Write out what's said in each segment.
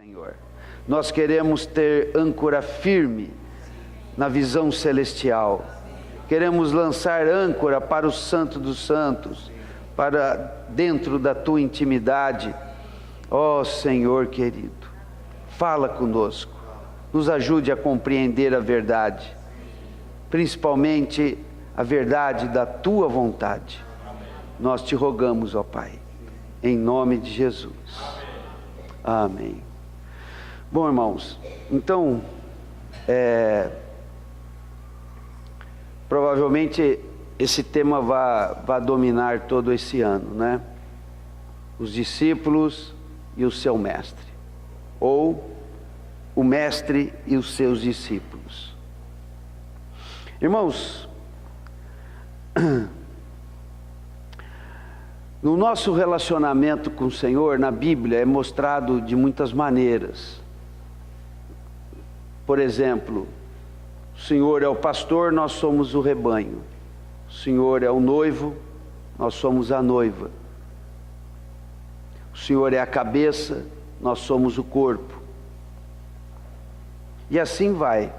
Senhor. Nós queremos ter âncora firme na visão celestial. Queremos lançar âncora para o Santo dos Santos, para dentro da tua intimidade. Ó Senhor querido, fala conosco, nos ajude a compreender a verdade, principalmente a verdade da tua vontade. Nós te rogamos, ó Pai, em nome de Jesus. Amém. Bom, irmãos, então, provavelmente esse tema vai dominar todo esse ano, né? Os discípulos e o seu mestre, ou o mestre e os seus discípulos. Irmãos, no nosso relacionamento com o Senhor, na Bíblia, é mostrado de muitas maneiras. Por exemplo, o Senhor é o pastor, nós somos o rebanho. O Senhor é o noivo, nós somos a noiva. O Senhor é a cabeça, nós somos o corpo. E assim vai.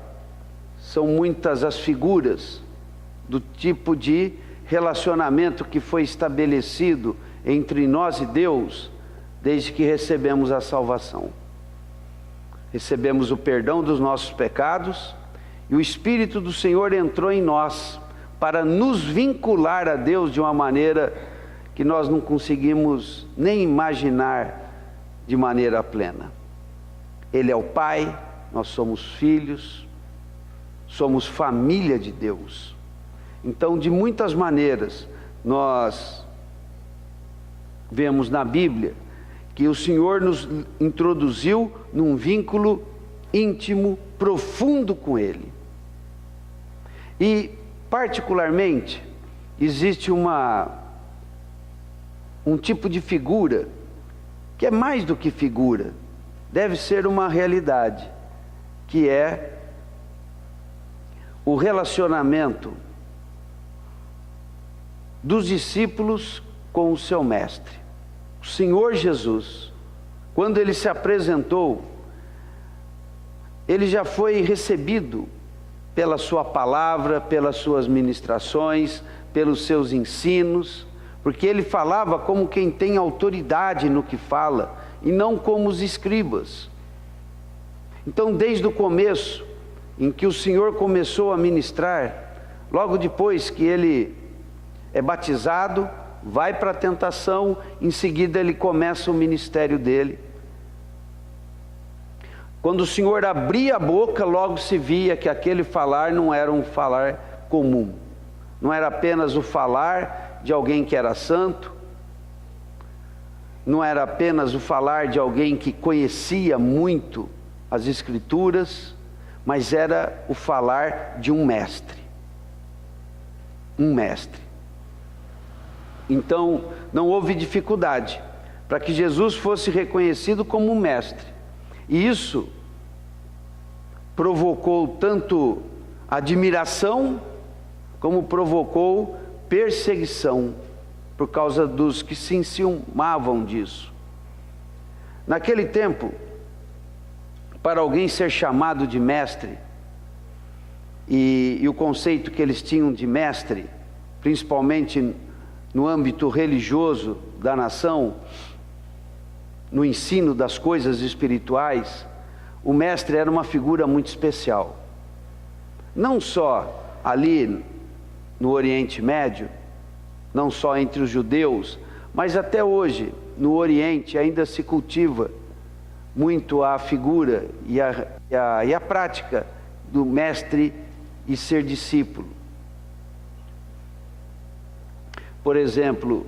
São muitas as figuras do tipo de relacionamento que foi estabelecido entre nós e Deus desde que recebemos a salvação. Recebemos o perdão dos nossos pecados e o Espírito do Senhor entrou em nós para nos vincular a Deus de uma maneira que nós não conseguimos nem imaginar de maneira plena. Ele é o Pai, nós somos filhos, somos família de Deus. Então, de muitas maneiras, nós vemos na Bíblia que o Senhor nos introduziu num vínculo íntimo, profundo com Ele. E, particularmente, existe um tipo de figura, que é mais do que figura, deve ser uma realidade, que é o relacionamento dos discípulos com o seu mestre. O Senhor Jesus, quando Ele se apresentou, Ele já foi recebido pela sua palavra, pelas suas ministrações, pelos seus ensinos, porque Ele falava como quem tem autoridade no que fala, e não como os escribas. Então, desde o começo, em que o Senhor começou a ministrar, logo depois que Ele é batizado, vai para a tentação, em seguida Ele começa o ministério dele. Quando o Senhor abria a boca, logo se via que aquele falar não era um falar comum, não era apenas o falar de alguém que era santo, não era apenas o falar de alguém que conhecia muito as Escrituras, mas era o falar de um mestre. Um mestre. Então, não houve dificuldade para que Jesus fosse reconhecido como um mestre. E isso provocou tanto admiração, como provocou perseguição, por causa dos que se enciumavam disso. Naquele tempo, para alguém ser chamado de mestre, e o conceito que eles tinham de mestre, principalmente no âmbito religioso da nação, no ensino das coisas espirituais, o mestre era uma figura muito especial. Não só ali no Oriente Médio, não só entre os judeus, mas até hoje no Oriente ainda se cultiva muito a figura e a prática do mestre e ser discípulo. Por exemplo,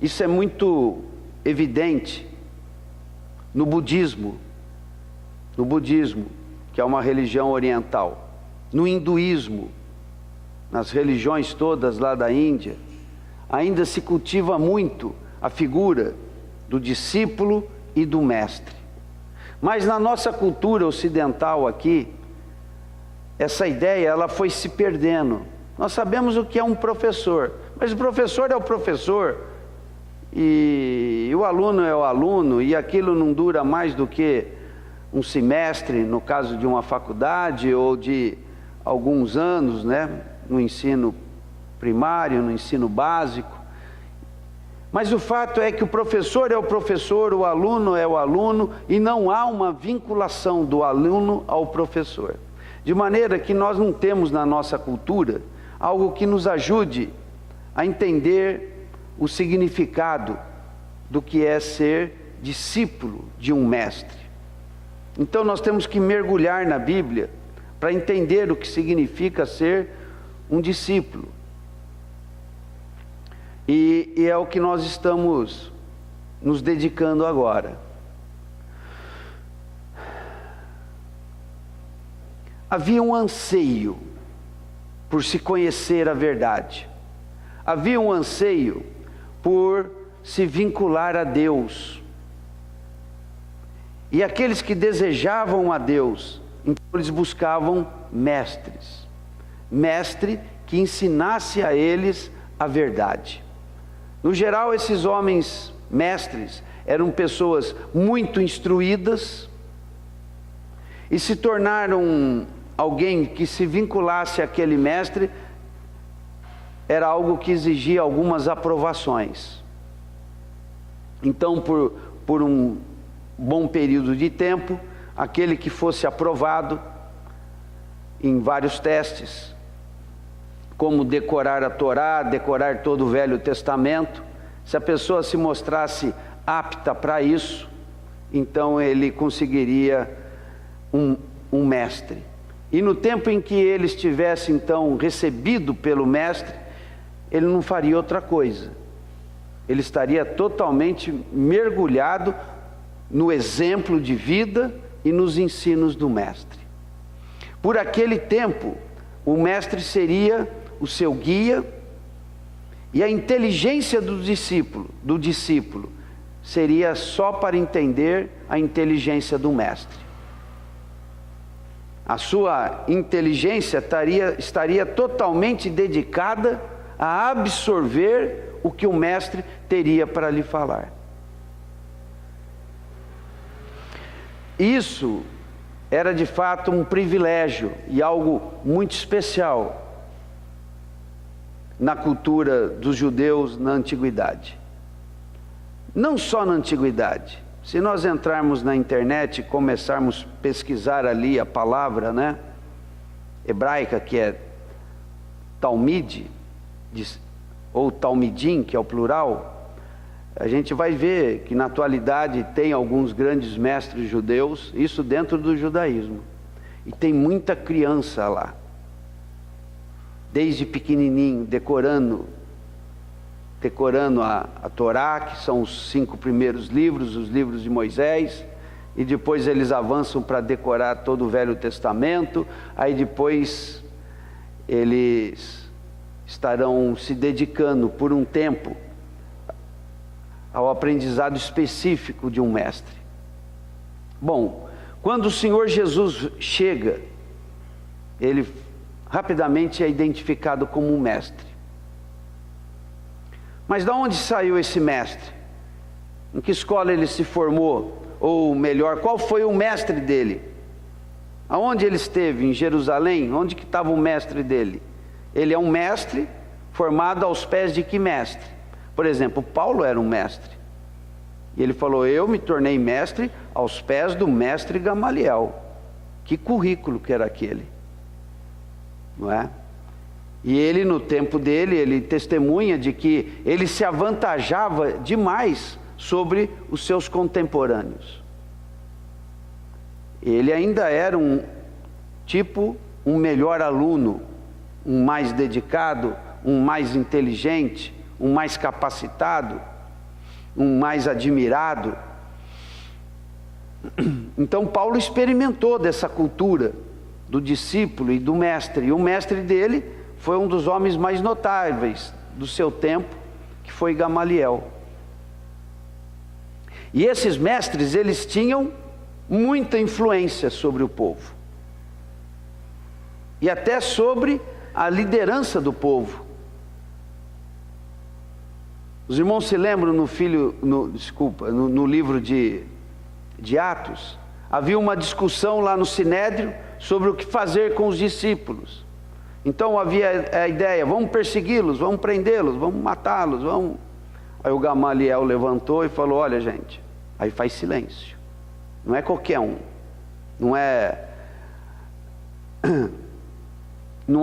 isso é muito evidente no budismo, que é uma religião oriental, no hinduísmo, nas religiões todas lá da Índia, ainda se cultiva muito a figura do discípulo e do mestre. Mas na nossa cultura ocidental aqui, essa ideia ela foi se perdendo. Nós sabemos o que é um professor, mas o professor é o professor, e o aluno é o aluno, e aquilo não dura mais do que um semestre, no caso de uma faculdade, ou de alguns anos, né, no ensino primário, no ensino básico. Mas o fato é que o professor é o professor, o aluno é o aluno, e não há uma vinculação do aluno ao professor. De maneira que nós não temos na nossa cultura algo que nos ajude a entender o significado do que é ser discípulo de um mestre. Então nós temos que mergulhar na Bíblia para entender o que significa ser um discípulo. E é o que nós estamos nos dedicando agora. Havia um anseio por se conhecer a verdade. Havia um anseio por se vincular a Deus. E aqueles que desejavam a Deus, então eles buscavam mestres. Mestre que ensinasse a eles a verdade. No geral, esses homens mestres eram pessoas muito instruídas e se tornaram alguém que se vinculasse àquele mestre era algo que exigia algumas aprovações. Então, por um bom período de tempo, aquele que fosse aprovado em vários testes, como decorar a Torá, decorar todo o Velho Testamento, se a pessoa se mostrasse apta para isso, então ele conseguiria um mestre. E no tempo em que ele estivesse então recebido pelo mestre, ele não faria outra coisa. Ele estaria totalmente mergulhado no exemplo de vida e nos ensinos do mestre. Por aquele tempo, o mestre seria o seu guia, e a inteligência do discípulo seria só para entender a inteligência do mestre. A sua inteligência estaria totalmente dedicada a absorver o que o mestre teria para lhe falar. Isso era de fato um privilégio e algo muito especial na cultura dos judeus na antiguidade. Não só na antiguidade. Se nós entrarmos na internet e começarmos a pesquisar ali a palavra, né, hebraica, que é Talmide, ou Talmidim, que é o plural, a gente vai ver que na atualidade tem alguns grandes mestres judeus, isso dentro do judaísmo. E tem muita criança lá, desde pequenininho, decorando a Torá, que são os 5 primeiros livros, os livros de Moisés, e depois eles avançam para decorar todo o Velho Testamento, aí depois eles estarão se dedicando por um tempo ao aprendizado específico de um mestre. Bom, quando o Senhor Jesus chega, ele rapidamente é identificado como um mestre. Mas de onde saiu esse mestre? Em que escola ele se formou? Ou melhor, qual foi o mestre dele? Aonde ele esteve? Em Jerusalém? Onde que estava o mestre dele? Ele é um mestre formado aos pés de que mestre? Por exemplo, Paulo era um mestre. E ele falou, eu me tornei mestre aos pés do mestre Gamaliel. Que currículo que era aquele? Não é? E ele, no tempo dele, ele testemunha de que ele se avantajava demais sobre os seus contemporâneos. Ele ainda era um melhor aluno, um mais dedicado, um mais inteligente, um mais capacitado, um mais admirado. Então Paulo experimentou dessa cultura do discípulo e do mestre, e o mestre dele foi um dos homens mais notáveis do seu tempo, que foi Gamaliel. E esses mestres, eles tinham muita influência sobre o povo, e até sobre a liderança do povo. Os irmãos se lembram no livro de Atos, havia uma discussão lá no Sinédrio sobre o que fazer com os discípulos. Então havia a ideia, vamos persegui-los, vamos prendê-los, vamos matá-los, vamos... Aí o Gamaliel levantou e falou, olha gente, aí faz silêncio, não é qualquer um, não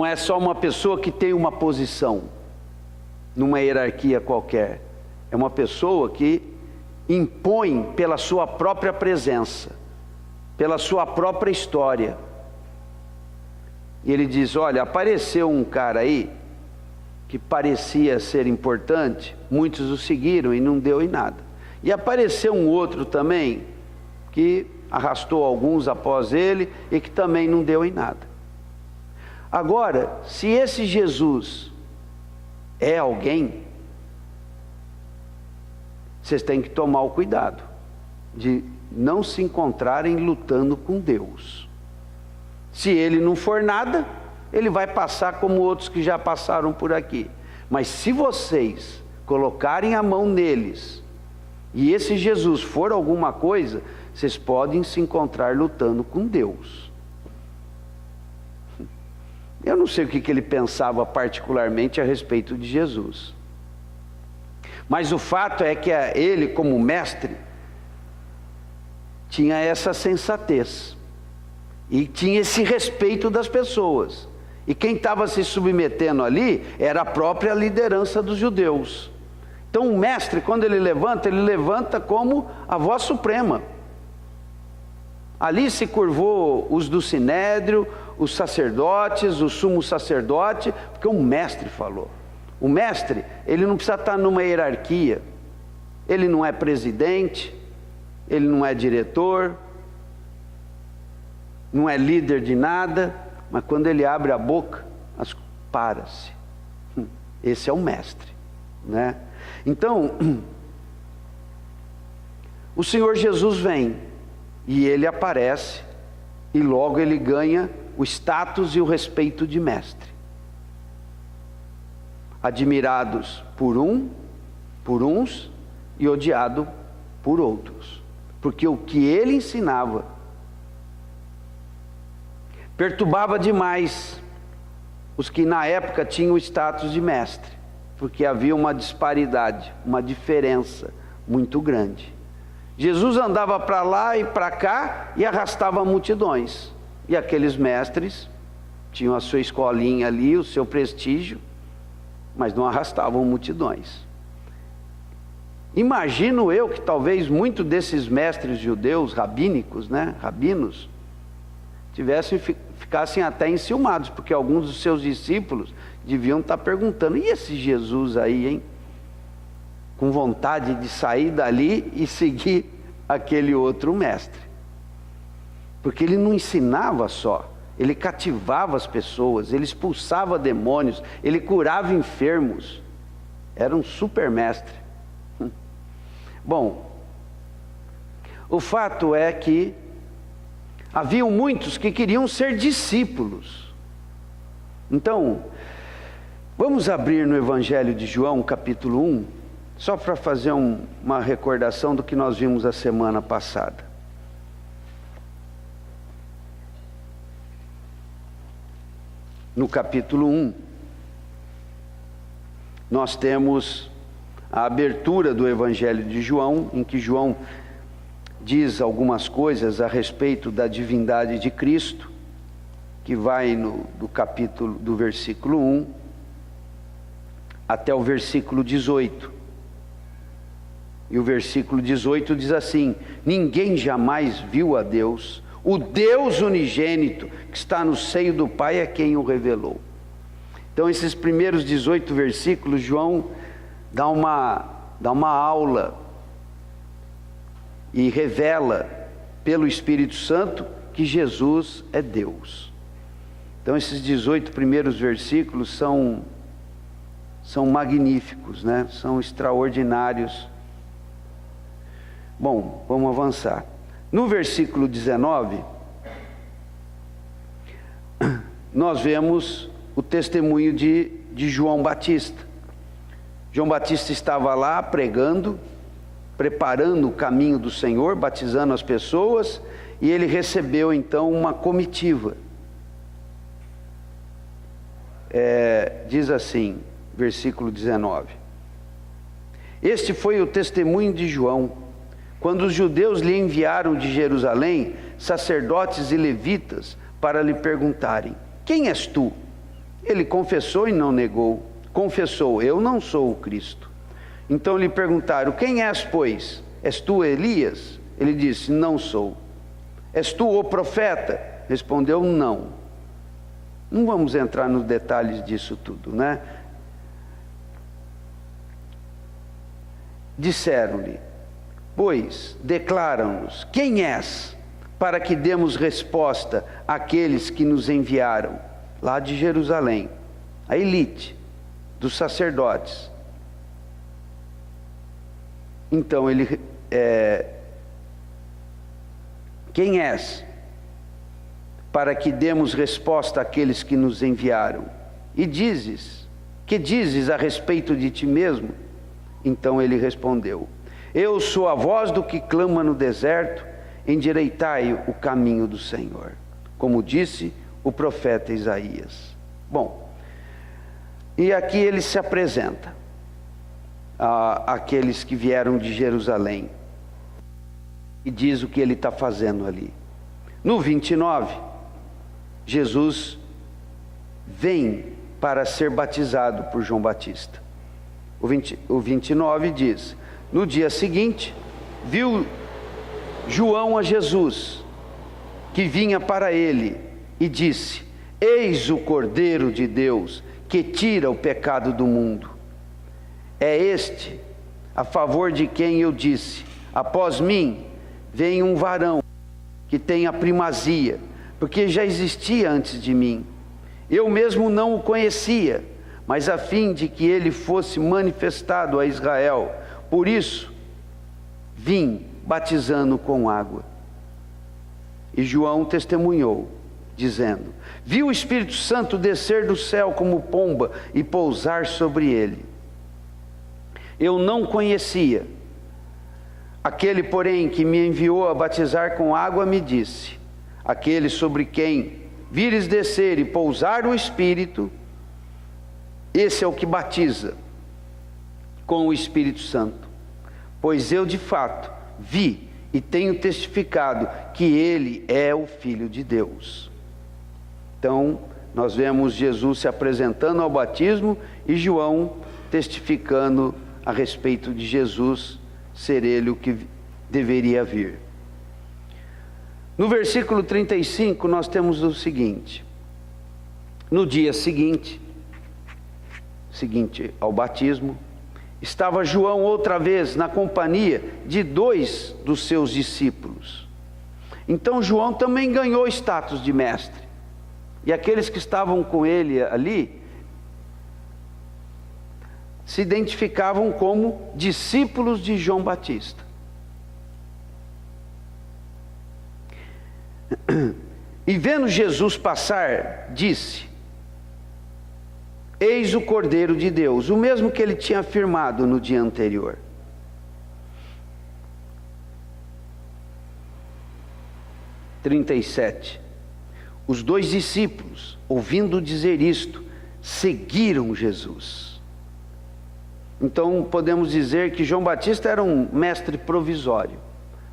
é só uma pessoa que tem uma posição numa hierarquia qualquer, é uma pessoa que impõe pela sua própria presença, pela sua própria história. E ele diz, olha, apareceu um cara aí que parecia ser importante, muitos o seguiram e não deu em nada. E apareceu um outro também que arrastou alguns após ele e que também não deu em nada. Agora, se esse Jesus é alguém, vocês têm que tomar o cuidado de não se encontrarem lutando com Deus. Se ele não for nada, ele vai passar como outros que já passaram por aqui. Mas se vocês colocarem a mão neles, e esse Jesus for alguma coisa, vocês podem se encontrar lutando com Deus. Eu não sei o que ele pensava particularmente a respeito de Jesus. Mas o fato é que ele, como mestre, tinha essa sensatez. E tinha esse respeito das pessoas. E quem estava se submetendo ali era a própria liderança dos judeus. Então o mestre, quando ele levanta como a voz suprema. Ali se curvou os do Sinédrio, os sacerdotes, o sumo sacerdote, porque o mestre falou. O mestre, ele não precisa estar numa hierarquia. Ele não é presidente, ele não é diretor, não é líder de nada, mas quando ele abre a boca, para-se. Esse é o mestre, né? Então, o Senhor Jesus vem, e ele aparece, e logo ele ganha o status e o respeito de mestre. Admirados por uns, e odiado por outros. Porque o que ele ensinava perturbava demais os que na época tinham o status de mestre, porque havia uma disparidade, uma diferença muito grande. Jesus andava para lá e para cá e arrastava multidões, e aqueles mestres tinham a sua escolinha ali, o seu prestígio, mas não arrastavam multidões. Imagino eu que talvez muitos desses mestres judeus, rabínicos, né, rabinos, ficassem até enciumados, porque alguns dos seus discípulos deviam estar perguntando, e esse Jesus aí, hein? Com vontade de sair dali e seguir aquele outro mestre. Porque ele não ensinava só, ele cativava as pessoas, ele expulsava demônios, ele curava enfermos. Era um super mestre. Bom, o fato é que haviam muitos que queriam ser discípulos. Então, vamos abrir no Evangelho de João, capítulo 1, só para fazer uma recordação do que nós vimos a semana passada. No capítulo 1, nós temos a abertura do Evangelho de João, em que João diz algumas coisas a respeito da divindade de Cristo, que vai do versículo 1 até o versículo 18. E o versículo 18 diz assim: ninguém jamais viu a Deus, o Deus unigênito que está no seio do Pai é quem o revelou. Então esses primeiros 18 versículos, João dá uma aula e revela pelo Espírito Santo que Jesus é Deus. Então esses 18 primeiros versículos são magníficos, né? São extraordinários. Bom, vamos avançar. No versículo 19, nós vemos o testemunho de João Batista. João Batista estava lá pregando, preparando o caminho do Senhor, batizando as pessoas, e ele recebeu então uma comitiva. Diz assim, versículo 19: Este foi o testemunho de João, quando os judeus lhe enviaram de Jerusalém sacerdotes e levitas para lhe perguntarem: quem és tu? Ele confessou e não negou. Confessou: eu não sou o Cristo. Então lhe perguntaram: quem és, pois? És tu Elias? Ele disse: não sou. És tu o profeta? Respondeu: não. Não vamos entrar nos detalhes disso tudo, né? Disseram-lhe: pois, declara-nos, quem és, para que demos resposta àqueles que nos enviaram, lá de Jerusalém, a elite dos sacerdotes. Então ele, quem és, para que demos resposta àqueles que nos enviaram? E que dizes a respeito de ti mesmo? Então ele respondeu: eu sou a voz do que clama no deserto, endireitai o caminho do Senhor, como disse o profeta Isaías. Bom, e aqui ele se apresenta àqueles que vieram de Jerusalém e diz o que ele está fazendo ali. No 29, Jesus vem para ser batizado por João Batista. O 29 diz: no dia seguinte, viu João a Jesus, que vinha para ele, e disse: eis o Cordeiro de Deus, que tira o pecado do mundo. É este a favor de quem eu disse: após mim vem um varão que tem a primazia, porque já existia antes de mim. Eu mesmo não o conhecia, mas a fim de que ele fosse manifestado a Israel, por isso vim batizando com água. E João testemunhou, dizendo: vi o Espírito Santo descer do céu como pomba e pousar sobre ele. Eu não conhecia. Aquele, porém, que me enviou a batizar com água, me disse: aquele sobre quem vires descer e pousar o Espírito, esse é o que batiza com o Espírito Santo. Pois eu de fato vi e tenho testificado que ele é o Filho de Deus. Então, nós vemos Jesus se apresentando ao batismo e João testificando a respeito de Jesus ser ele o que deveria vir. No versículo 35 nós temos o seguinte: no dia seguinte ao batismo, estava João outra vez na companhia de 2 dos seus discípulos. Então João também ganhou status de mestre, e aqueles que estavam com ele ali se identificavam como discípulos de João Batista. E vendo Jesus passar, disse: eis o Cordeiro de Deus, o mesmo que ele tinha afirmado no dia anterior. Os 2 discípulos, ouvindo dizer isto, seguiram Jesus. Então podemos dizer que João Batista era um mestre provisório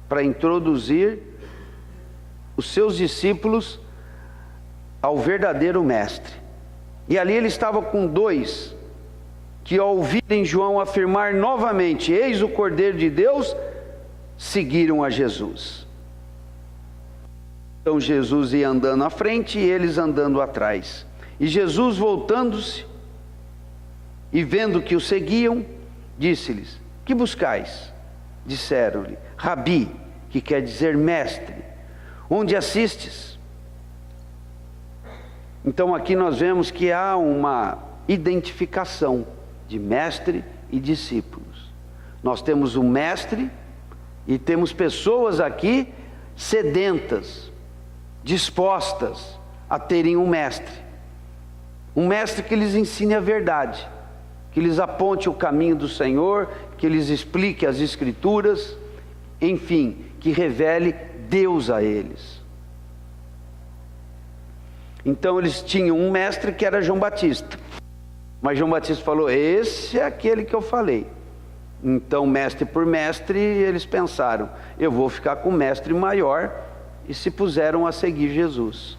para introduzir os seus discípulos ao verdadeiro mestre. E ali ele estava com 2 que, ao ouvirem João afirmar novamente: eis o Cordeiro de Deus, seguiram a Jesus. Então Jesus ia andando à frente e eles andando atrás. E Jesus, voltando-se e vendo que o seguiam, disse-lhes: que buscais? Disseram-lhe: Rabi, que quer dizer mestre, onde assistes? Então aqui nós vemos que há uma identificação de mestre e discípulos. Nós temos um mestre e temos pessoas aqui sedentas, dispostas a terem um mestre que lhes ensine a verdade, que lhes aponte o caminho do Senhor, que lhes explique as Escrituras, enfim, que revele Deus a eles. Então eles tinham um mestre que era João Batista, mas João Batista falou: esse é aquele que eu falei. Então, mestre por mestre, eles pensaram: eu vou ficar com o mestre maior, e se puseram a seguir Jesus.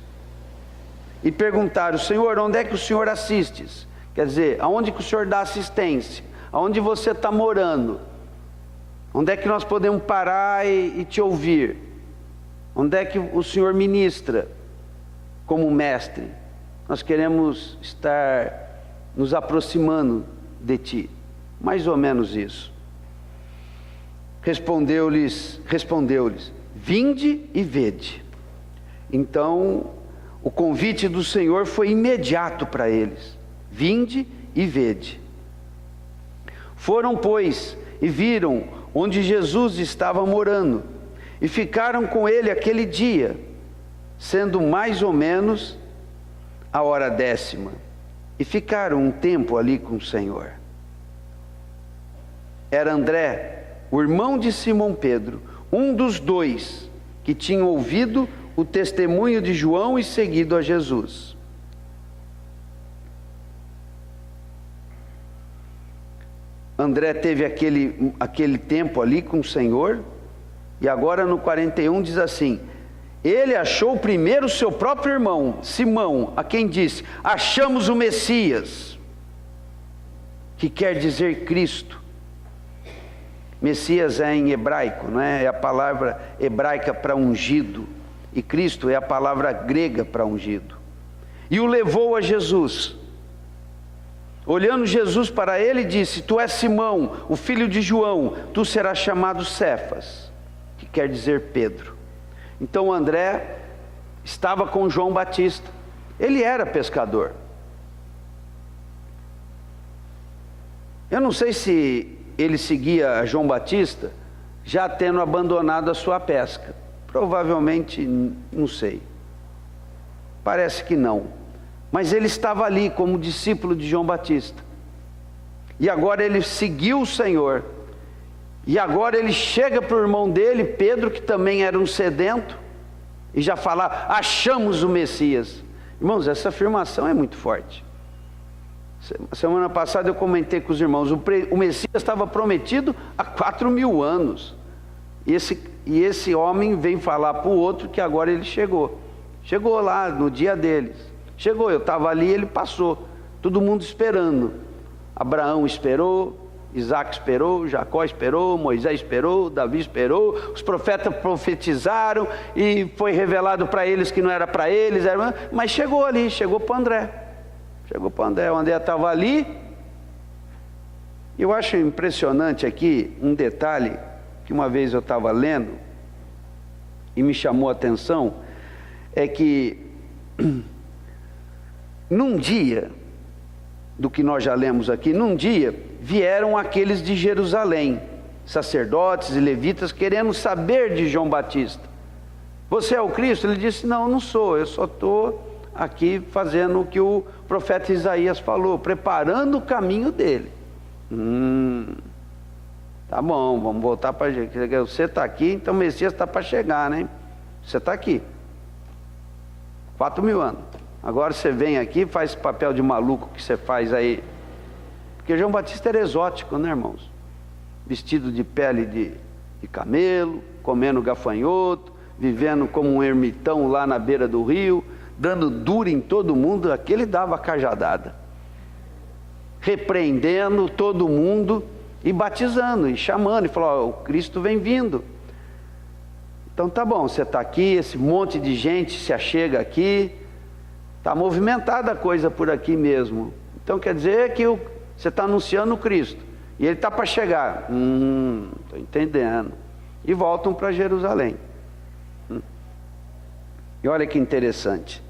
E perguntaram: Senhor, onde é que o Senhor assistes? Quer dizer, aonde que o Senhor dá assistência? Aonde você está morando? Onde é que nós podemos parar e te ouvir? Onde é que o Senhor ministra como mestre? Nós queremos estar nos aproximando de ti. Mais ou menos isso. Respondeu-lhes, vinde e vede. Então, o convite do Senhor foi imediato para eles: vinde e vede. Foram, pois, e viram onde Jesus estava morando, e ficaram com ele aquele dia, sendo mais ou menos a hora 10ª, e ficaram um tempo ali com o Senhor. Era André, o irmão de Simão Pedro, um dos dois que tinham ouvido o testemunho de João e seguido a Jesus. André teve aquele tempo ali com o Senhor, e agora no 41 diz assim: ele achou primeiro seu próprio irmão, Simão, a quem disse: achamos o Messias, que quer dizer Cristo. Messias é em hebraico, não é? É a palavra hebraica para ungido, e Cristo é a palavra grega para ungido. E o levou a Jesus. Olhando Jesus para ele, disse: tu és Simão, o filho de João, tu serás chamado Cefas, que quer dizer Pedro. Então André estava com João Batista. Ele era pescador. Eu não sei se ele seguia João Batista já tendo abandonado a sua pesca. Provavelmente, não sei. Parece que não. Mas ele estava ali como discípulo de João Batista. E agora ele seguiu o Senhor. E agora ele chega para o irmão dele, Pedro, que também era um sedento, e já fala: achamos o Messias. Irmãos, essa afirmação é muito forte. Semana passada eu comentei com os irmãos: o Messias estava prometido há 4.000 anos. E esse homem vem falar para o outro que agora ele chegou. Chegou lá no dia deles. Chegou, eu estava ali, ele passou. Todo mundo esperando. Abraão esperou, Isaac esperou, Jacó esperou, Moisés esperou, Davi esperou, os profetas profetizaram e foi revelado para eles que não era para eles, mas chegou ali, chegou para André. Chegou para André, o André estava ali. Eu acho impressionante aqui um detalhe que uma vez eu estava lendo e me chamou a atenção, é que num dia, do que nós já lemos aqui, num dia vieram aqueles de Jerusalém, sacerdotes e levitas, querendo saber de João Batista: você é o Cristo? Ele disse: não, não sou, eu só estou aqui fazendo o que o profeta Isaías falou, preparando o caminho dele. Tá bom, vamos voltar para... Você está aqui, então o Messias está para chegar, né? Você está aqui 4.000 anos. Agora você vem aqui, faz esse papel de maluco que você faz aí. Porque João Batista era exótico, né, irmãos? Vestido de pele de camelo, comendo gafanhoto, vivendo como um ermitão lá na beira do rio, dando duro em todo mundo. Aquele dava cajadada, repreendendo todo mundo e batizando e chamando, e falou: o Cristo vem vindo. Então tá bom, você está aqui, esse monte de gente se achega aqui, está movimentada a coisa por aqui mesmo. Então quer dizer que você está anunciando o Cristo, e ele está para chegar. Estou entendendo. E voltam para Jerusalém. E olha que interessante.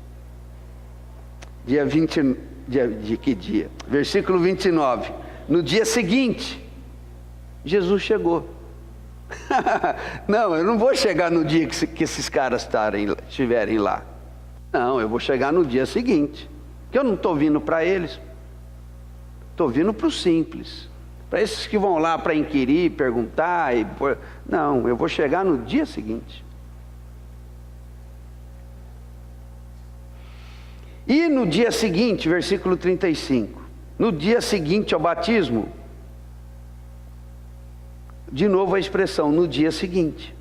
Que dia? Versículo 29. No dia seguinte, Jesus chegou. Não, eu não vou chegar no dia que esses caras estiverem lá. Não, eu vou chegar no dia seguinte, que eu não estou vindo para eles. Estou vindo para o simples. Para esses que vão lá para inquirir, perguntar. Não, eu vou chegar no dia seguinte. E no dia seguinte, versículo 35. No dia seguinte ao batismo, de novo a expressão, no dia seguinte.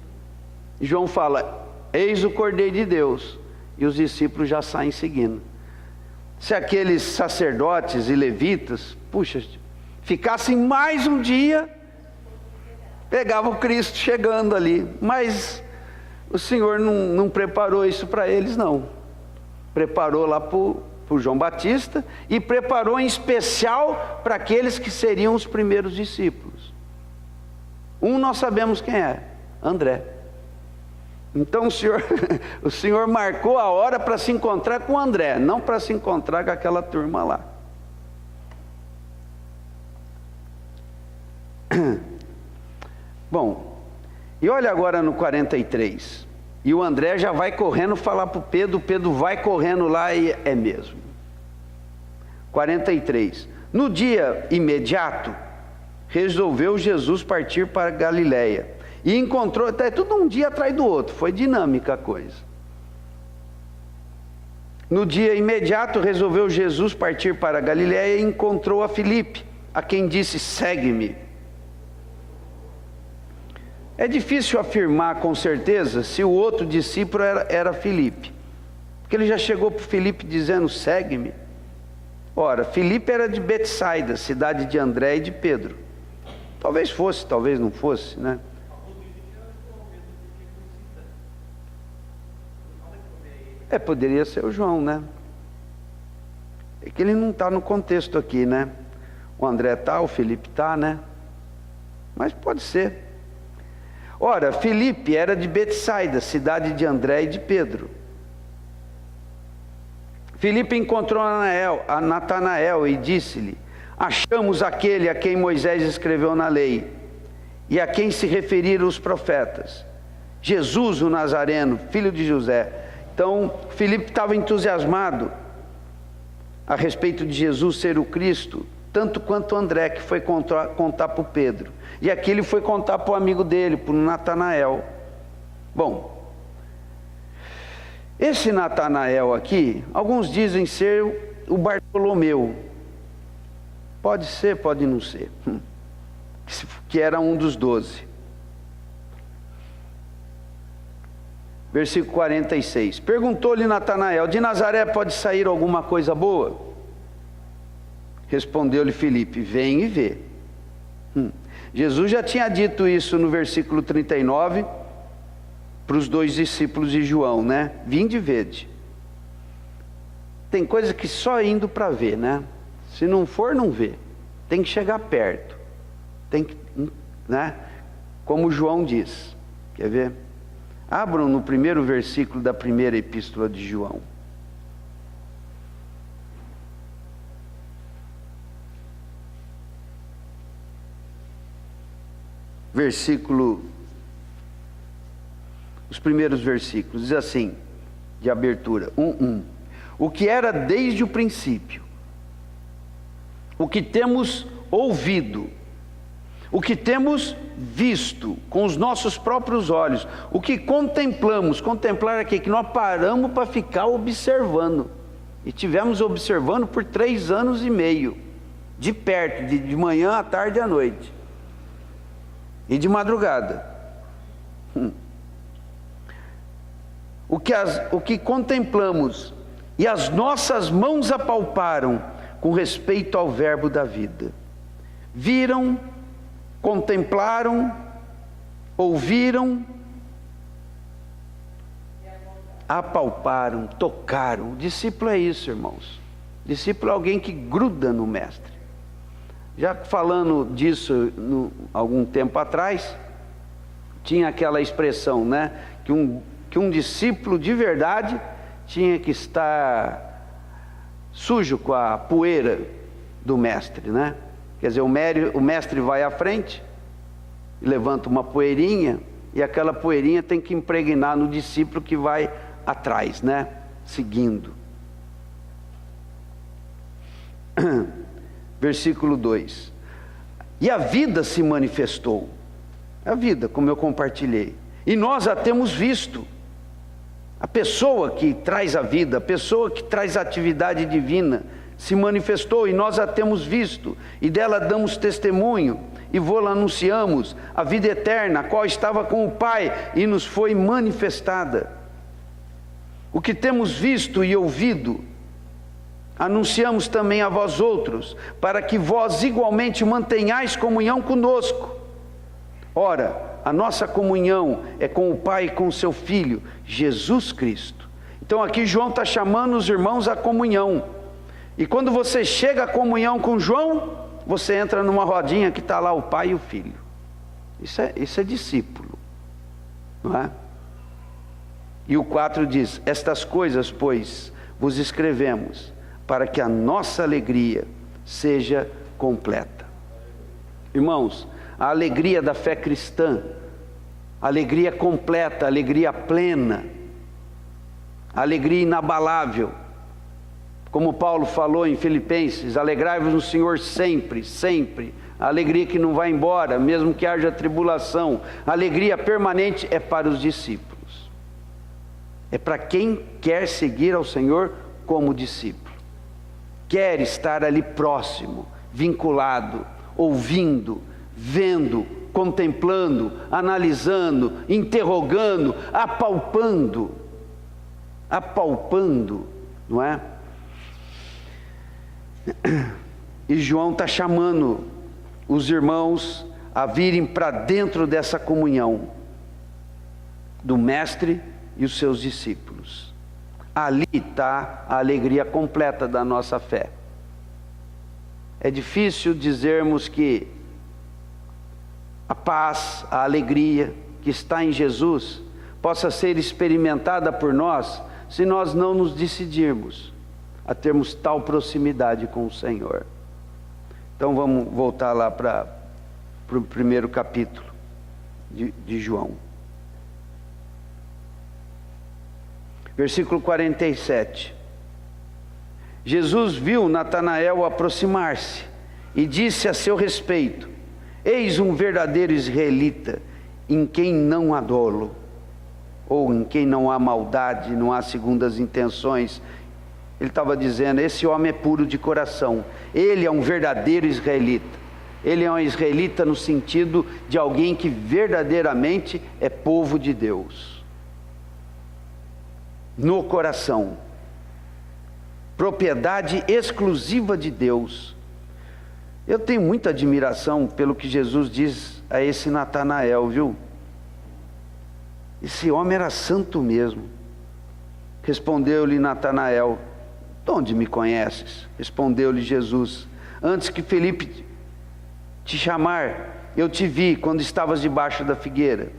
João fala, eis o Cordeiro de Deus. E os discípulos já saem seguindo. Se aqueles sacerdotes e levitas, puxa, ficassem mais um dia, pegavam Cristo chegando ali. Mas o Senhor não preparou isso para eles, não. Preparou lá para o João Batista e preparou em especial para aqueles que seriam os primeiros discípulos. Um nós sabemos quem é, André. Então o Senhor marcou a hora para se encontrar com André, não para se encontrar com aquela turma lá. Bom, e olha agora no 43. E o André já vai correndo falar para o Pedro vai correndo lá e é mesmo. 43. No dia imediato, resolveu Jesus partir para Galiléia. E encontrou, até tudo um dia atrás do outro, foi dinâmica a coisa. No dia imediato, resolveu Jesus partir para Galiléia e encontrou a Filipe, a quem disse, segue-me. É difícil afirmar com certeza se o outro discípulo era Filipe, porque ele já chegou para Filipe dizendo, segue-me. Ora, Filipe era de Betsaida, cidade de André e de Pedro. Talvez fosse, talvez não fosse, né? Poderia ser o João, né? É que ele não está no contexto aqui, né? O André está, o Filipe está, né? Mas pode ser. Ora, Filipe era de Betsaida, cidade de André e de Pedro. Filipe encontrou a Natanael e disse-lhe, achamos aquele a quem Moisés escreveu na lei, e a quem se referiram os profetas, Jesus o Nazareno, filho de José. Então, Filipe estava entusiasmado a respeito de Jesus ser o Cristo, tanto quanto André, que foi contar para o Pedro. E aqui ele foi contar para o amigo dele, para o Natanael. Bom, esse Natanael aqui, alguns dizem ser o Bartolomeu. Pode ser, pode não ser. Que era um dos 12. Versículo 46. Perguntou-lhe Natanael, de Nazaré pode sair alguma coisa boa? Respondeu-lhe Filipe, vem e vê. Jesus já tinha dito isso no versículo 39 para os 2 discípulos de João, né? Vinde e vede. Tem coisa que só indo para ver, né? Se não for, não vê. Tem que chegar perto. Tem que, né? Como João diz. Quer ver? Abram no primeiro versículo da primeira epístola de João. Os primeiros versículos, diz assim, de abertura, 1:1. O que era desde o princípio, o que temos ouvido, o que temos visto com os nossos próprios olhos, o que contemplamos, contemplar aqui, que nós paramos para ficar observando, e tivemos observando por 3 anos e meio, de perto, de manhã à tarde e à noite, e de madrugada. O que contemplamos, e as nossas mãos apalparam, com respeito ao verbo da vida. Viram, contemplaram, ouviram, apalparam, tocaram. O discípulo é isso, irmãos. O discípulo é alguém que gruda no mestre. Já falando disso algum tempo atrás, tinha aquela expressão, né? Que um discípulo de verdade tinha que estar sujo com a poeira do mestre, né? Quer dizer, o mestre vai à frente, levanta uma poeirinha, e aquela poeirinha tem que impregnar no discípulo que vai atrás, né? Seguindo. versículo 2. E a vida se manifestou. A vida, como eu compartilhei. E nós a temos visto. A pessoa que traz a vida, a pessoa que traz a atividade divina, se manifestou e nós a temos visto. E dela damos testemunho e vô-la anunciamos, a vida eterna, a qual estava com o Pai e nos foi manifestada. O que temos visto e ouvido, anunciamos também a vós outros, para que vós igualmente mantenhais comunhão conosco. Ora, a nossa comunhão é com o Pai e com o seu Filho, Jesus Cristo. Então aqui João está chamando os irmãos à comunhão. E quando você chega à comunhão com João, você entra numa rodinha que está lá o Pai e o Filho. Isso é discípulo, não é? E o 4 diz, estas coisas, pois, vos escrevemos, para que a nossa alegria seja completa. Irmãos, a alegria da fé cristã, a alegria completa, a alegria plena, a alegria inabalável, como Paulo falou em Filipenses, alegrai-vos no Senhor sempre, sempre, a alegria que não vai embora, mesmo que haja tribulação, a alegria permanente é para os discípulos, é para quem quer seguir ao Senhor como discípulo, quer estar ali próximo, vinculado, ouvindo, vendo, contemplando, analisando, interrogando, apalpando, não é? E João está chamando os irmãos a virem para dentro dessa comunhão do Mestre e os seus discípulos. Ali está a alegria completa da nossa fé. É difícil dizermos que a paz, a alegria que está em Jesus possa ser experimentada por nós se nós não nos decidirmos a termos tal proximidade com o Senhor. Então vamos voltar lá para o primeiro capítulo de João. Versículo 47. Jesus viu Natanael aproximar-se e disse a seu respeito, eis um verdadeiro israelita, em quem não há dolo, ou em quem não há maldade, não há segundas intenções. Ele estava dizendo, esse homem é puro de coração, ele é um verdadeiro israelita. Ele é um israelita no sentido de alguém que verdadeiramente é povo de Deus. No coração. Propriedade exclusiva de Deus. Eu tenho muita admiração pelo que Jesus diz a esse Natanael, viu? Esse homem era santo mesmo. Respondeu-lhe Natanael, de onde me conheces? Respondeu-lhe Jesus, antes que Felipe te chamar, eu te vi quando estavas debaixo da figueira.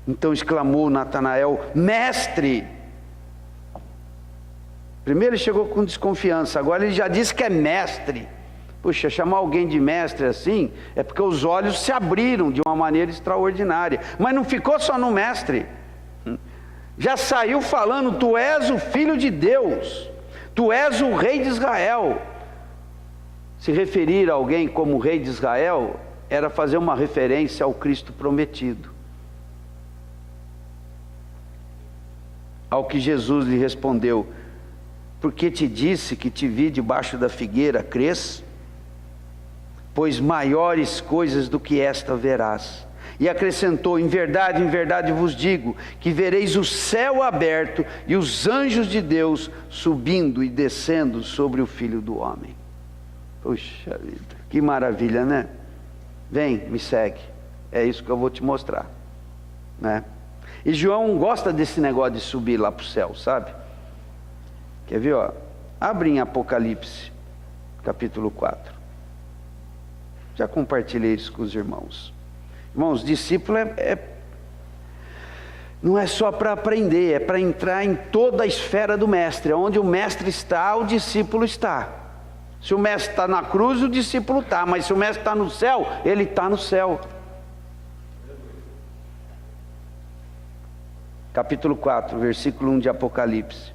Então exclamou Natanael, mestre! Primeiro ele chegou com desconfiança, agora ele já disse que é mestre. Puxa, chamar alguém de mestre assim, é porque os olhos se abriram de uma maneira extraordinária. Mas não ficou só no mestre. Já saiu falando, tu és o Filho de Deus, tu és o Rei de Israel. Se referir a alguém como Rei de Israel, era fazer uma referência ao Cristo prometido. Ao que Jesus lhe respondeu, porque te disse que te vi debaixo da figueira, crês? Pois maiores coisas do que esta verás. E acrescentou, em verdade vos digo, que vereis o céu aberto e os anjos de Deus subindo e descendo sobre o Filho do Homem. Puxa vida, que maravilha, né? Vem, me segue, é isso que eu vou te mostrar, né? E João gosta desse negócio de subir lá para o céu, sabe? Quer ver, ó? Abre em Apocalipse, capítulo 4. Já compartilhei isso com os irmãos. Irmãos, discípulo não é só para aprender, é para entrar em toda a esfera do mestre. Onde o mestre está, o discípulo está. Se o mestre está na cruz, o discípulo está. Mas se o mestre está no céu, ele está no céu. Capítulo 4, versículo 1 de Apocalipse.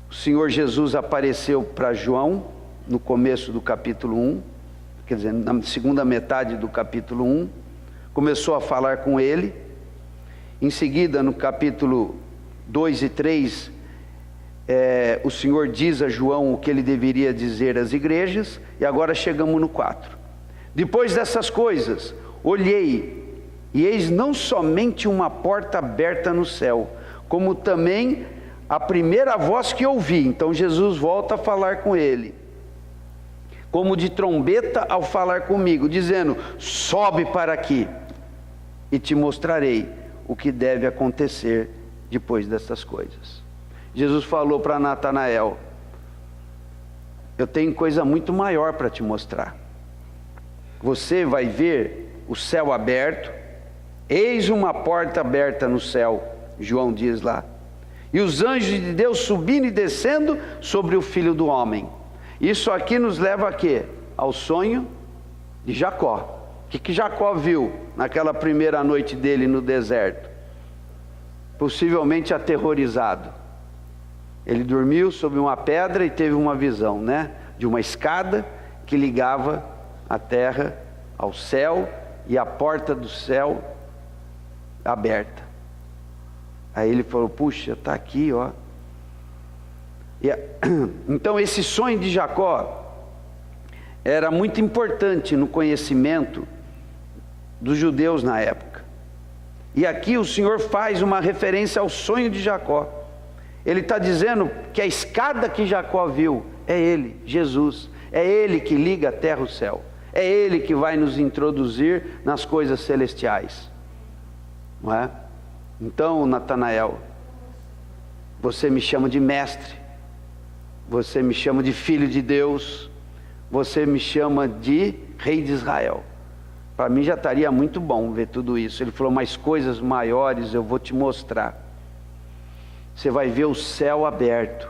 O Senhor Jesus apareceu para João no começo do capítulo 1, quer dizer, na segunda metade do capítulo 1, começou a falar com ele. Em seguida, no capítulo 2 e 3, o Senhor diz a João o que ele deveria dizer às igrejas, e agora chegamos no 4. Depois dessas coisas, olhei, e eis não somente uma porta aberta no céu, como também a primeira voz que ouvi. Então Jesus volta a falar com ele, como de trombeta ao falar comigo, dizendo: sobe para aqui, e te mostrarei o que deve acontecer depois dessas coisas. Jesus falou para Natanael: eu tenho coisa muito maior para te mostrar. Você vai ver o céu aberto, eis uma porta aberta no céu, João diz lá, e os anjos de Deus subindo e descendo sobre o Filho do Homem. Isso aqui nos leva a quê? Ao sonho de Jacó. O que Jacó viu naquela primeira noite dele no deserto? Possivelmente aterrorizado. Ele dormiu sobre uma pedra e teve uma visão, né? De uma escada que ligava a terra ao céu e a porta do céu aberta. Aí ele falou: puxa, está aqui, ó. Então esse sonho de Jacó era muito importante no conhecimento dos judeus na época. E aqui o Senhor faz uma referência ao sonho de Jacó. Ele está dizendo que a escada que Jacó viu é Ele, Jesus. É Ele que liga a terra ao céu. É Ele que vai nos introduzir nas coisas celestiais. Não é? Então, Natanael, você me chama de mestre, você me chama de filho de Deus, você me chama de rei de Israel. Para mim já estaria muito bom ver tudo isso. Ele falou: mas coisas maiores eu vou te mostrar. Você vai ver o céu aberto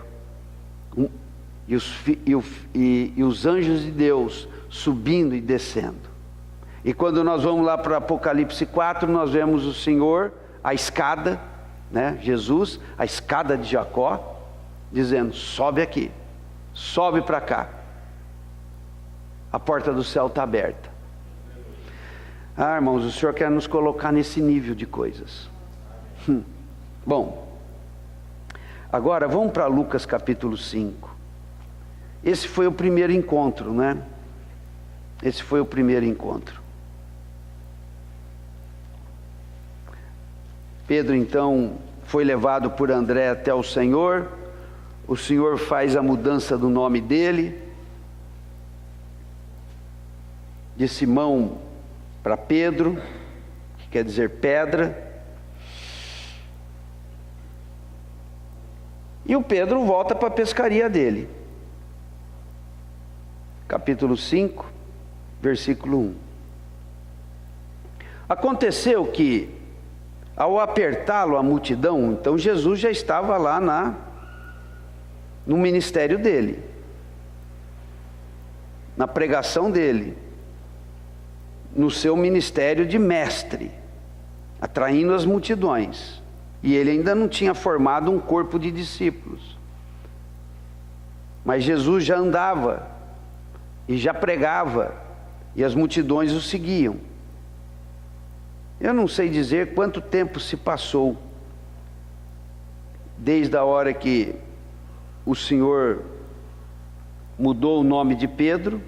e os anjos de Deus subindo e descendo. E quando nós vamos lá para Apocalipse 4, nós vemos o Senhor, a escada, né? Jesus, a escada de Jacó, dizendo: sobe aqui, sobe para cá, a porta do céu está aberta. Ah, irmãos, o Senhor quer nos colocar nesse nível de coisas. Bom, agora vamos para Lucas capítulo 5. Esse foi o primeiro encontro, né? Esse foi o primeiro encontro. Pedro então foi levado por André até o Senhor faz a mudança do nome dele, de Simão para Pedro, que quer dizer pedra. E o Pedro volta para a pescaria dele. Capítulo 5, versículo 1. Aconteceu que, ao apertá-lo a multidão, então Jesus já estava lá no ministério dele, na pregação dele, no seu ministério de mestre, atraindo as multidões. E ele ainda não tinha formado um corpo de discípulos. Mas Jesus já andava e já pregava, e as multidões o seguiam. Eu não sei dizer quanto tempo se passou desde a hora que o Senhor mudou o nome de Pedro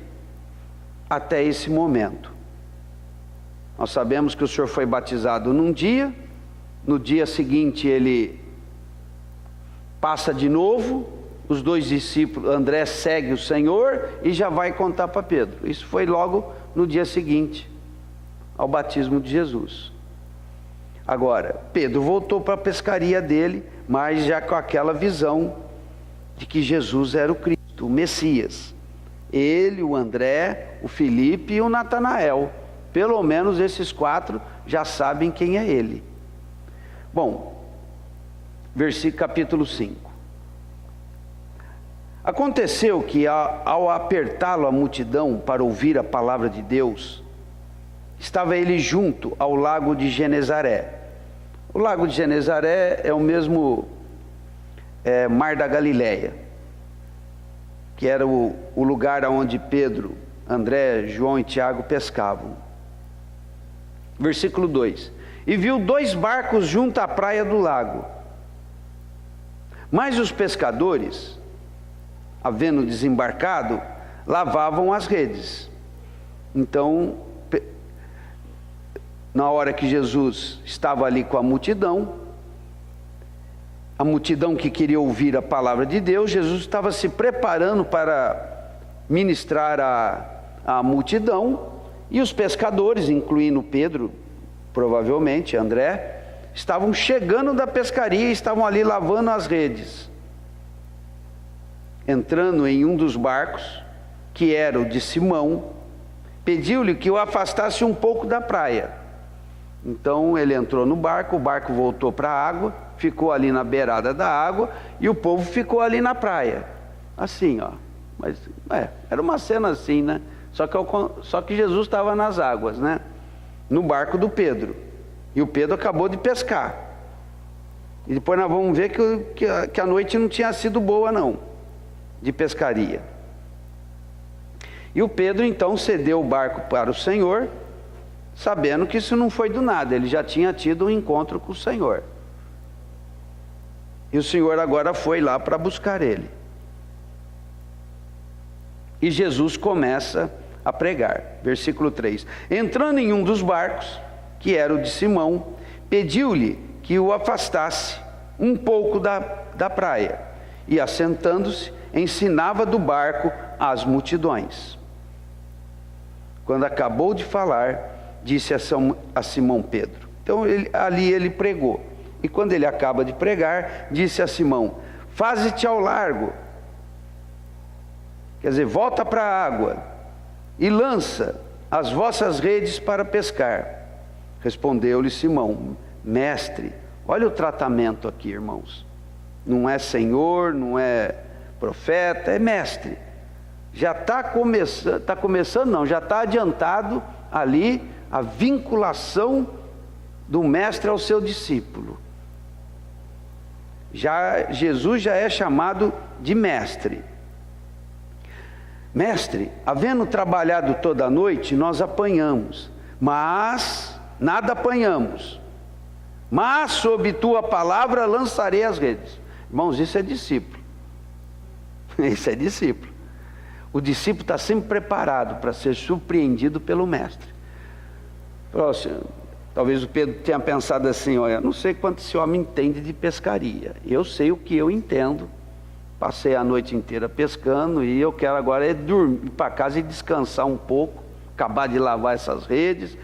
até esse momento. Nós sabemos que o Senhor foi batizado num dia, no dia seguinte ele passa de novo, os dois discípulos, André segue o Senhor e já vai contar para Pedro. Isso foi logo no dia seguinte ao batismo de Jesus. Agora, Pedro voltou para a pescaria dele, mas já com aquela visão de que Jesus era o Cristo, o Messias. Ele, o André, o Felipe e o Natanael, pelo menos esses 4 já sabem quem é ele. Bom, versículo capítulo 5. Aconteceu que ao apertá-lo a multidão para ouvir a palavra de Deus, estava ele junto ao lago de Genezaré. O lago de Genezaré é o mesmo mar da Galileia. que era o lugar onde Pedro, André, João e Tiago pescavam. Versículo 2: E viu 2 barcos junto à praia do lago, mas os pescadores, havendo desembarcado, lavavam as redes. Então, na hora que Jesus estava ali com a multidão que queria ouvir a palavra de Deus, Jesus estava se preparando para ministrar à multidão, e os pescadores, incluindo Pedro, provavelmente André, estavam chegando da pescaria e estavam ali lavando as redes. Entrando em um dos barcos, que era o de Simão, pediu-lhe que o afastasse um pouco da praia. Então ele entrou no barco, o barco voltou para a água, ficou ali na beirada da água, e o povo ficou ali na praia, assim, ó. Mas era uma cena assim, né? Só que Jesus estava nas águas, né? No barco do Pedro, e o Pedro acabou de pescar. E depois nós vamos ver que a noite não tinha sido boa não, de pescaria. E o Pedro então cedeu o barco para o Senhor, sabendo que isso não foi do nada, ele já tinha tido um encontro com o Senhor. E o Senhor agora foi lá para buscar ele. E Jesus começa a pregar, versículo 3: Entrando em um dos barcos, que era o de Simão, pediu-lhe que o afastasse um pouco da praia, e assentando-se, ensinava do barco às multidões. Quando acabou de falar, disse a Simão Pedro. Então ali ele pregou, e quando ele acaba de pregar, disse a Simão: Faze-te ao largo, quer dizer, volta para a água, e lança as vossas redes para pescar. Respondeu-lhe Simão: Mestre, olha o tratamento aqui, irmãos. Não é senhor, não é profeta, é mestre. Já está começando não, já está adiantado ali a vinculação do mestre ao seu discípulo. Jesus já é chamado de mestre. Mestre, havendo trabalhado toda a noite, nós apanhamos, mas nada apanhamos. Mas sob tua palavra lançarei as redes. Irmãos, isso é discípulo. Isso é discípulo. O discípulo está sempre preparado para ser surpreendido pelo mestre. Próximo. Talvez o Pedro tenha pensado assim: olha, não sei quanto esse homem entende de pescaria. Eu sei o que eu entendo. Passei a noite inteira pescando e eu quero agora dormir para casa e descansar um pouco, acabar de lavar essas redes,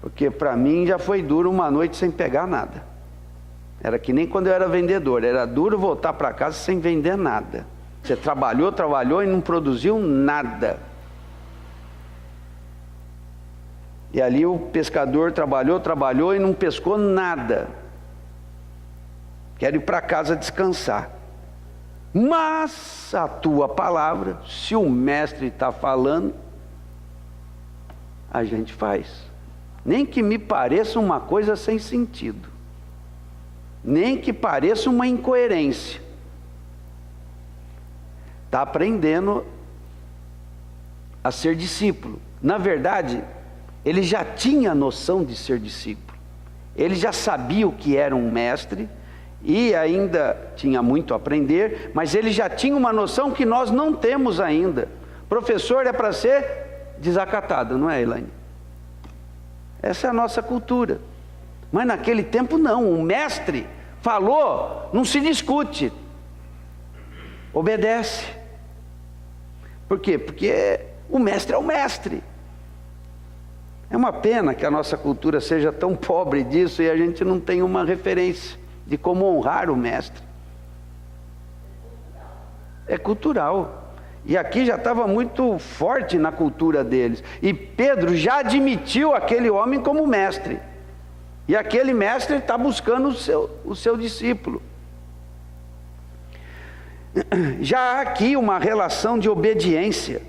porque para mim já foi duro uma noite sem pegar nada. Era que nem quando eu era vendedor, era duro voltar para casa sem vender nada. Você trabalhou e não produziu nada. E ali o pescador trabalhou e não pescou nada. Quero ir para casa descansar. Mas a tua palavra, se o mestre está falando, a gente faz. Nem que me pareça uma coisa sem sentido, nem que pareça uma incoerência. Está aprendendo a ser discípulo. Na verdade, ele já tinha noção de ser discípulo. Ele já sabia o que era um mestre e ainda tinha muito a aprender, mas ele já tinha uma noção que nós não temos ainda. Professor é para ser desacatado, não é, Elaine? Essa é a nossa cultura. Mas naquele tempo não, o mestre falou, não se discute, obedece. Por quê? Porque o mestre é o mestre. É uma pena que a nossa cultura seja tão pobre disso e a gente não tem uma referência de como honrar o mestre. É cultural. E aqui já estava muito forte na cultura deles. E Pedro já admitiu aquele homem como mestre. E aquele mestre está buscando o seu discípulo. Já há aqui uma relação de obediência.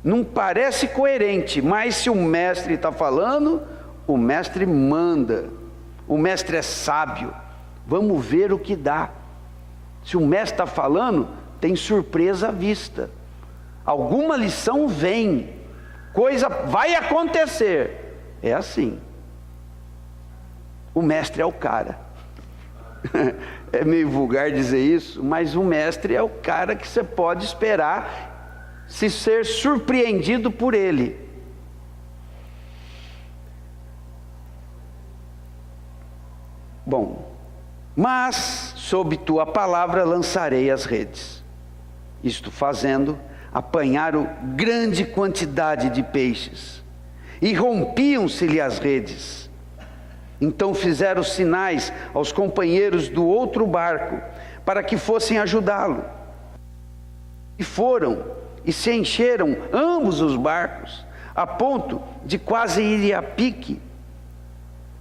Não parece coerente, mas se o mestre está falando, o mestre manda. O mestre é sábio. Vamos ver o que dá. Se o mestre está falando, tem surpresa à vista. Alguma lição vem, coisa vai acontecer. É assim. O mestre é o cara. É meio vulgar dizer isso, mas o mestre é o cara que você pode esperar se ser surpreendido por ele. Bom, mas sob tua palavra lançarei as redes. Isto fazendo, apanharam grande quantidade de peixes, e rompiam-se-lhe as redes. Então fizeram sinais aos companheiros do outro barco, para que fossem ajudá-lo. E foram, e se encheram ambos os barcos, a ponto de quase irem a pique.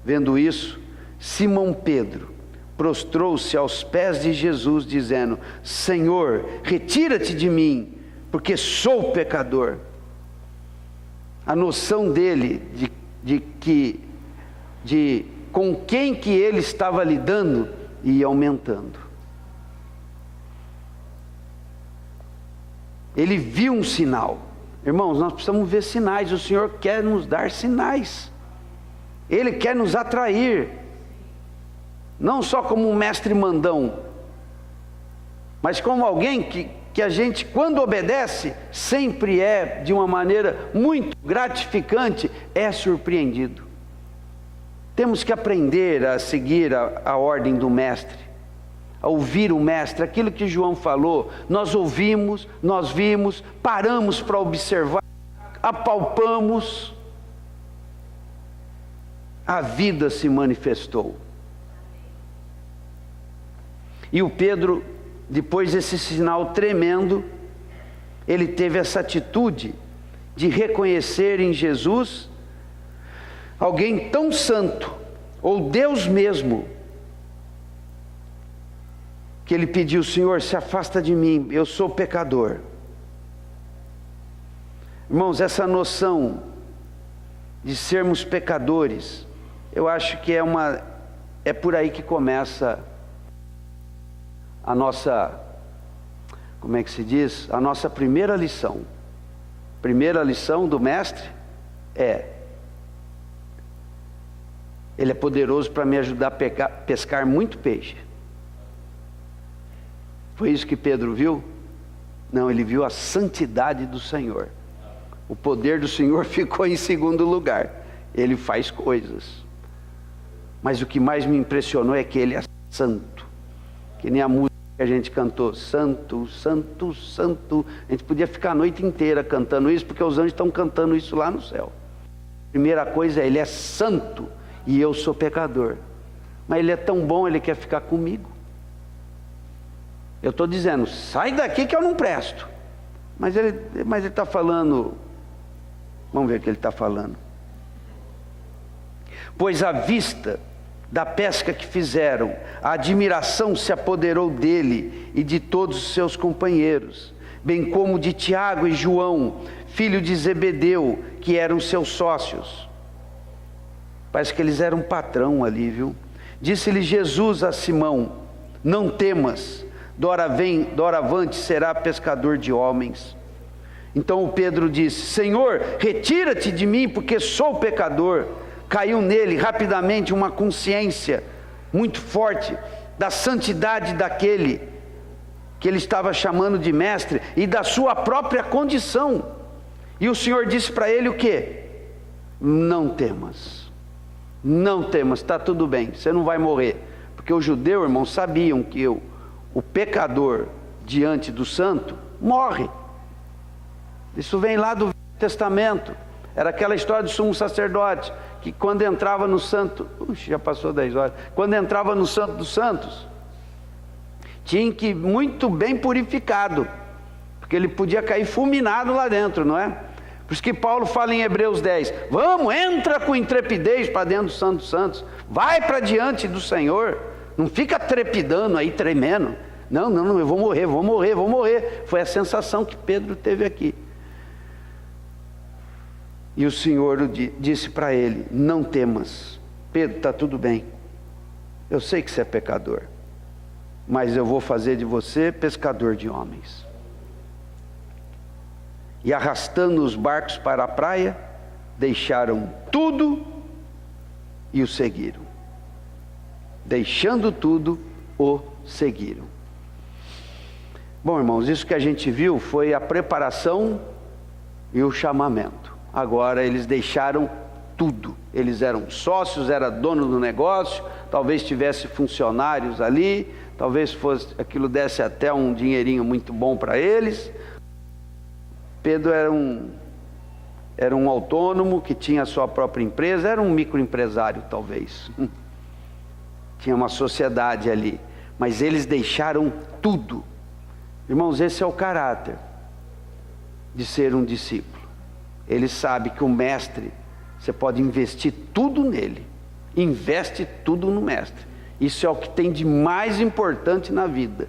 Vendo isso, Simão Pedro prostrou-se aos pés de Jesus, dizendo: Senhor, retira-te de mim, porque sou pecador. A noção dele de com quem que ele estava lidando ia aumentando. Ele viu um sinal. Irmãos, nós precisamos ver sinais. O Senhor quer nos dar sinais. Ele quer nos atrair. Não só como um mestre mandão, mas como alguém que a gente, quando obedece, sempre é, de uma maneira muito gratificante, é surpreendido. Temos que aprender a seguir a ordem do mestre, a ouvir o mestre. Aquilo que João falou, nós ouvimos, nós vimos, paramos para observar, apalpamos, a vida se manifestou. E o Pedro, depois desse sinal tremendo, ele teve essa atitude de reconhecer em Jesus alguém tão santo, ou Deus mesmo, que ele pediu: Senhor, se afasta de mim, eu sou pecador. Irmãos, essa noção de sermos pecadores, eu acho que é por aí que começa a nossa, como é que se diz? A nossa primeira lição. Primeira lição do mestre ele é poderoso para me ajudar a pescar muito peixe. Foi isso que Pedro viu? Não, ele viu a santidade do Senhor. O poder do Senhor ficou em segundo lugar. Ele faz coisas. Mas o que mais me impressionou é que ele é santo. Que nem a música que a gente cantou, santo, santo, santo. A gente podia ficar a noite inteira cantando isso, porque os anjos estão cantando isso lá no céu. Primeira coisa, ele é santo e eu sou pecador. Mas ele é tão bom, ele quer ficar comigo. Eu estou dizendo, sai daqui que eu não presto. Mas ele está falando, vamos ver o que ele está falando. Pois à vista da pesca que fizeram, a admiração se apoderou dele e de todos os seus companheiros, bem como de Tiago e João, filho de Zebedeu, que eram seus sócios. Parece que eles eram patrão ali, viu? Disse-lhe Jesus a Simão: não temas, doravante será pescador de homens. Então o Pedro disse: Senhor, retira-te de mim, porque sou pecador. Caiu nele rapidamente uma consciência muito forte da santidade daquele que ele estava chamando de mestre e da sua própria condição. E o Senhor disse para ele o quê? Não temas, não temas, está tudo bem, você não vai morrer. Porque os judeus, irmãos, sabiam que o pecador diante do santo morre. Isso vem lá do Velho Testamento. Era aquela história do sumo sacerdote, que quando entrava no santo, já passou 10 horas, quando entrava no santo dos santos, tinha que ir muito bem purificado, porque ele podia cair fulminado lá dentro, não é? Por isso que Paulo fala em Hebreus 10, vamos, entra com intrepidez para dentro do santo dos santos, vai para diante do Senhor, não fica trepidando aí, tremendo, não, eu vou morrer, foi a sensação que Pedro teve aqui. E o Senhor disse para ele: não temas, Pedro, está tudo bem, eu sei que você é pecador, mas eu vou fazer de você pescador de homens. E arrastando os barcos para a praia, deixaram tudo e o seguiram. Deixando tudo, o seguiram. Bom, irmãos, isso que a gente viu foi a preparação e o chamamento. Agora eles deixaram tudo. Eles eram sócios, era dono do negócio, talvez tivesse funcionários ali, talvez aquilo desse até um dinheirinho muito bom para eles. Pedro era um autônomo que tinha a sua própria empresa, era um microempresário talvez. Tinha uma sociedade ali, mas eles deixaram tudo. Irmãos, esse é o caráter de ser um discípulo. Ele sabe que o mestre, você pode investir tudo nele. Investe tudo no mestre. Isso é o que tem de mais importante na vida.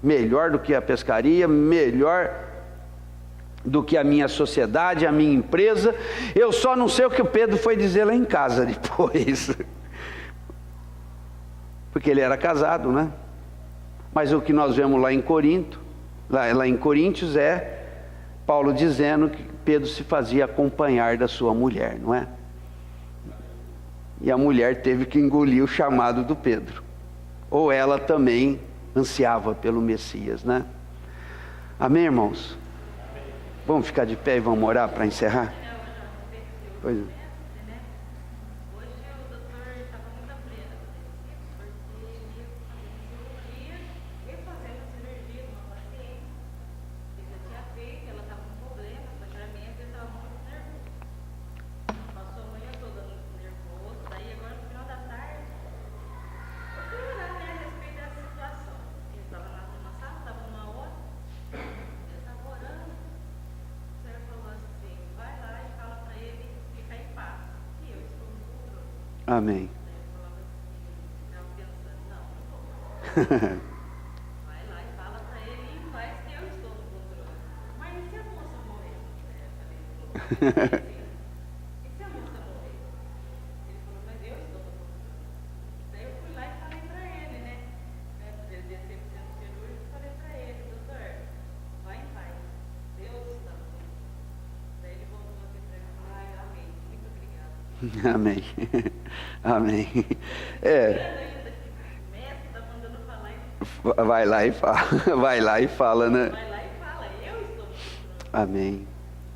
Melhor do que a pescaria, melhor do que a minha sociedade, a minha empresa. Eu só não sei o que o Pedro foi dizer lá em casa depois. Porque ele era casado, né? Mas o que nós vemos lá em Corinto, lá em Coríntios, é Paulo dizendo que Pedro se fazia acompanhar da sua mulher, não é? E a mulher teve que engolir o chamado do Pedro. Ou ela também ansiava pelo Messias, né? Amém, irmãos? Vamos ficar de pé e vamos orar para encerrar? Pois é. Amém. Vai lá e fala para ele e faz que eu estou no controle. Mas e se a moça morrer? E se a moça morrer? Ele falou, mas eu estou no controle. Daí eu fui lá e falei para ele, né? Ele desceu para o centro cirúrgico e falei para ele, doutor, vai em paz. Deus está no controle. Daí ele voltou aqui para mim e falou, ai, amém, muito obrigado. Amém. Amém. Vai lá e fala. Vai lá e fala, né? Vai lá e fala, eu estou. Amém.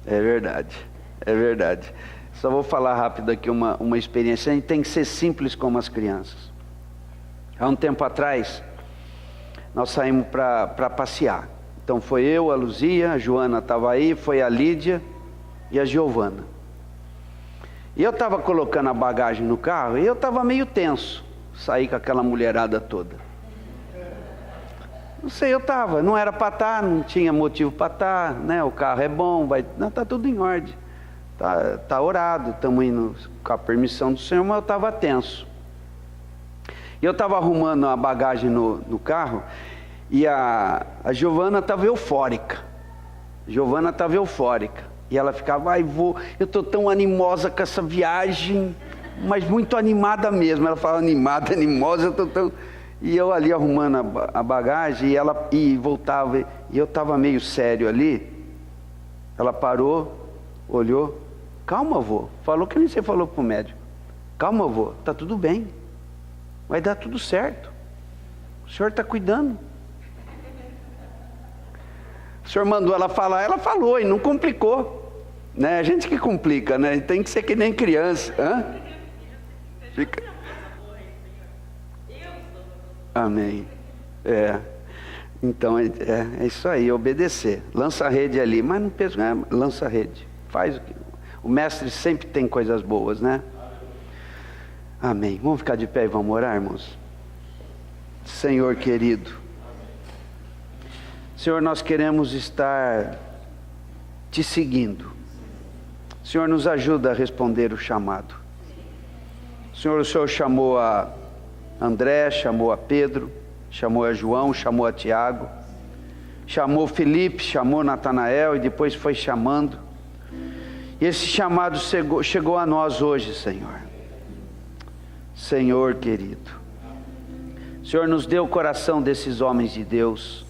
É verdade. É verdade. Só vou falar rápido aqui uma experiência. A gente tem que ser simples como as crianças. Há um tempo atrás, nós saímos para passear. Então foi eu, a Luzia, a Joana estava aí, foi a Lídia e a Giovana. E eu estava colocando a bagagem no carro e eu estava meio tenso. Saí com aquela mulherada toda. Não sei, eu estava. Não era para estar, não tinha motivo para estar, né? O carro é bom, não, está tudo em ordem. Tá orado, estamos indo com a permissão do Senhor, mas eu estava tenso. E eu estava arrumando a bagagem no carro e a Giovana estava eufórica. E ela ficava, eu estou tão animosa com essa viagem, mas muito animada mesmo. Ela falava animada, animosa, eu estou tão... E eu ali arrumando a bagagem, e voltava, e eu estava meio sério ali. Ela parou, olhou, calma, vô, falou que nem você falou para o médico. Calma, vô, está tudo bem, vai dar tudo certo, o Senhor está cuidando. O Senhor mandou ela falar, ela falou e não complicou, né? A gente que complica, né? Tem que ser que nem criança. Fica. Amém. Então é isso aí, obedecer. Lança a rede ali, mas não pensa, lança a rede. Faz o que. O mestre sempre tem coisas boas, né? Amém. Vamos ficar de pé e vamos orar, irmãos. Senhor querido, Senhor, nós queremos estar te seguindo. Senhor, nos ajuda a responder o chamado. Senhor, o Senhor chamou a André, chamou a Pedro, chamou a João, chamou a Tiago, chamou Felipe, chamou Natanael e depois foi chamando. E esse chamado chegou a nós hoje, Senhor. Senhor querido, Senhor, nos dê o coração desses homens de Deus.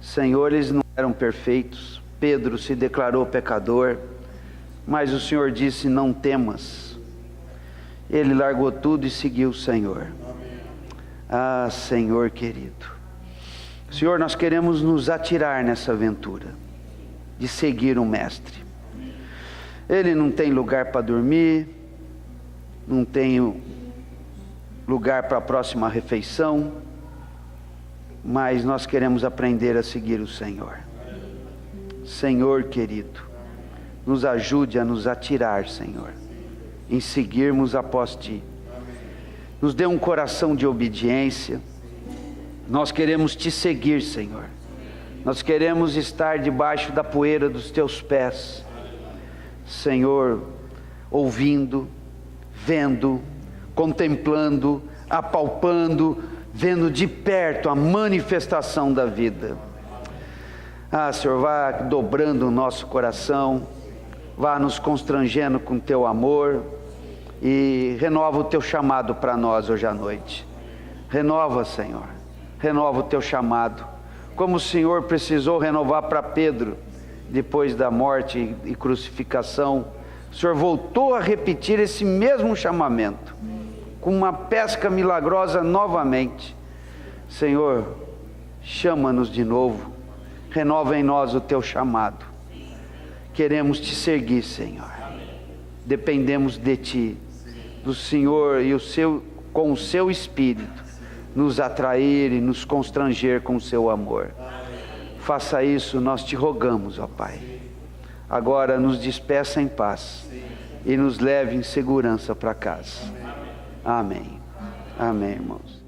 Senhor, eles não eram perfeitos. Pedro se declarou pecador, mas o Senhor disse: não temas. Ele largou tudo e seguiu o Senhor. Ah, Senhor querido. Senhor, nós queremos nos atirar nessa aventura de seguir o Mestre. Ele não tem lugar para dormir, não tem lugar para a próxima refeição, mas nós queremos aprender a seguir o Senhor. Senhor querido, nos ajude a nos atirar, Senhor, em seguirmos após Ti. Nos dê um coração de obediência. Nós queremos Te seguir, Senhor. Nós queremos estar debaixo da poeira dos Teus pés, Senhor, ouvindo, vendo, contemplando, apalpando, vendo de perto a manifestação da vida. Ah, Senhor, vá dobrando o nosso coração, vá nos constrangendo com Teu amor e renova o Teu chamado para nós hoje à noite. Renova, Senhor, renova o Teu chamado, como o Senhor precisou renovar para Pedro depois da morte e crucificação. O Senhor voltou a repetir esse mesmo chamamento, com uma pesca milagrosa novamente. Senhor, chama-nos de novo, renova em nós o Teu chamado. Queremos Te seguir, Senhor. Dependemos de Ti, do Senhor e com o Seu Espírito, nos atrair e nos constranger com o Seu amor. Faça isso, nós Te rogamos, ó Pai. Agora nos despeça em paz e nos leve em segurança para casa. Amém. Amém, irmãos.